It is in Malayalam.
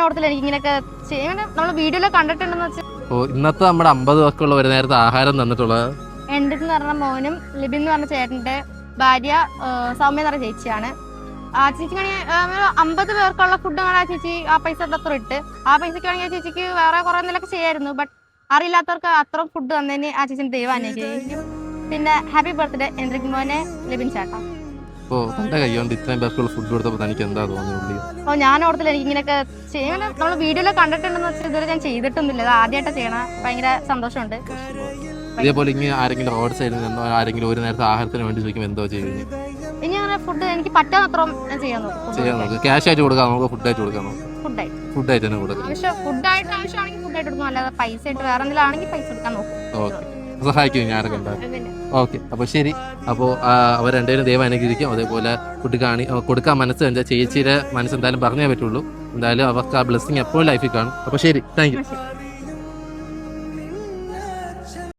ഓർത്തില്ല എനിക്ക് ഇങ്ങനെയൊക്കെ ചെയ്യാൻ. നമ്മൾ വീഡിയോയിലൊക്കെ കണ്ടിട്ടുണ്ടെന്ന് വെച്ചാൽ ഇന്നത്തെ നമ്മുടെ 50 പേർക്കുള്ള ഒരു നേരത്തെ ആഹാരം തന്നിട്ടുള്ളത് എൻഡിൽ എന്ന് പറഞ്ഞ മോനും ലിബിൻ എന്ന് പറഞ്ഞ ചേട്ടന്റെ ഭാര്യ സൗമ്യ എന്ന് പറഞ്ഞ ചേച്ചിയാണ്. ആ ചേച്ചിക്ക് 50 പേർക്കുള്ള ഫുഡ് ആ ചേച്ചി ആ പൈസ അത്ര ഇട്ട് ആ പൈസക്ക് വേണമെങ്കിൽ ചേച്ചിക്ക് വേറെ കുറെ എന്തെങ്കിലുമൊക്കെ ചെയ്യായിരുന്നു. ബട്ട് അറിയില്ലാത്തവർക്ക് അത്രയും ഫുഡ് തന്നതിന് ആ ചേച്ചിന് ദൈവം അനുഗ്രഹിക്കും. പിന്നെ ഹാപ്പി ബർത്ത്ഡേ എൻട്രിക് മോനെ ലിബിൻ ചേട്ടാ. തന്റെ കൈകൊണ്ട് ഇത്രയും പേർക്കുള്ള ഫുഡ് കൊടുത്തപ്പോൾ തനിക്ക് എന്താ തോന്നി? ഞാൻ ഓർത്തില്ല എനിക്ക് ഇങ്ങനെയൊക്കെ ചെയ്യാൻ. നമ്മൾ വീഡിയോയിലൊക്കെ കണ്ടിട്ടുണ്ടെന്ന് വെച്ചാൽ ഇതുവരെ ഞാൻ ചെയ്തിട്ടൊന്നുമില്ല. അത് ആദ്യമായിട്ട് ചെയ്യണം. ഭയങ്കര സന്തോഷമുണ്ട്. ഇതേപോലെ ഇങ്ങനെ ആരെങ്കിലും റോഡ് സൈഡിൽ നിന്നോ ആരെങ്കിലും ഒരു നേരത്തെ ആഹാരത്തിന് വേണ്ടി ചോദിക്കുമ്പോൾ എന്തോ ചെയ്യുന്നത്? ഇനി അങ്ങനെ ഫുഡ് എനിക്ക് പറ്റാത്തത്രയും ഞാൻ ചെയ്യാൻ നോക്കും. ക്യാഷ് ആയിട്ട് കൊടുക്കാം, നമുക്ക് ഫുഡ് ആയിട്ട് കൊടുക്കാം. ഫുഡായിട്ട് തന്നെ കൊടുക്കാം. ഫുഡായിട്ട് ആവശ്യമാണെങ്കിൽ ഫുഡായിട്ട് കൊടുക്കും. അല്ലാതെ പൈസ ആയിട്ട് വേറെ എന്തെങ്കിലും ആണെങ്കിൽ പൈസ കൊടുക്കാൻ നോക്കും. ഓക്കെ, സഹായിക്കും ഞാനൊക്കെ ഉണ്ടാകും. ഓക്കെ, അപ്പോൾ ശരി. അപ്പോൾ അവർ രണ്ടുപേരും ദൈവം അനുഗ്രഹിക്കും. അതേപോലെ ഫുഡ് കൊടുക്കാൻ മനസ്സ് വെച്ചാൽ ചേച്ചിയുടെ മനസ്സ് എന്തായാലും പറഞ്ഞേ പറ്റുള്ളൂ. എന്തായാലും അവർക്ക് ആ ബ്ലെസ്സിങ് എപ്പോഴും ലൈഫിൽ കാണും. അപ്പോൾ ശരി, താങ്ക് യു.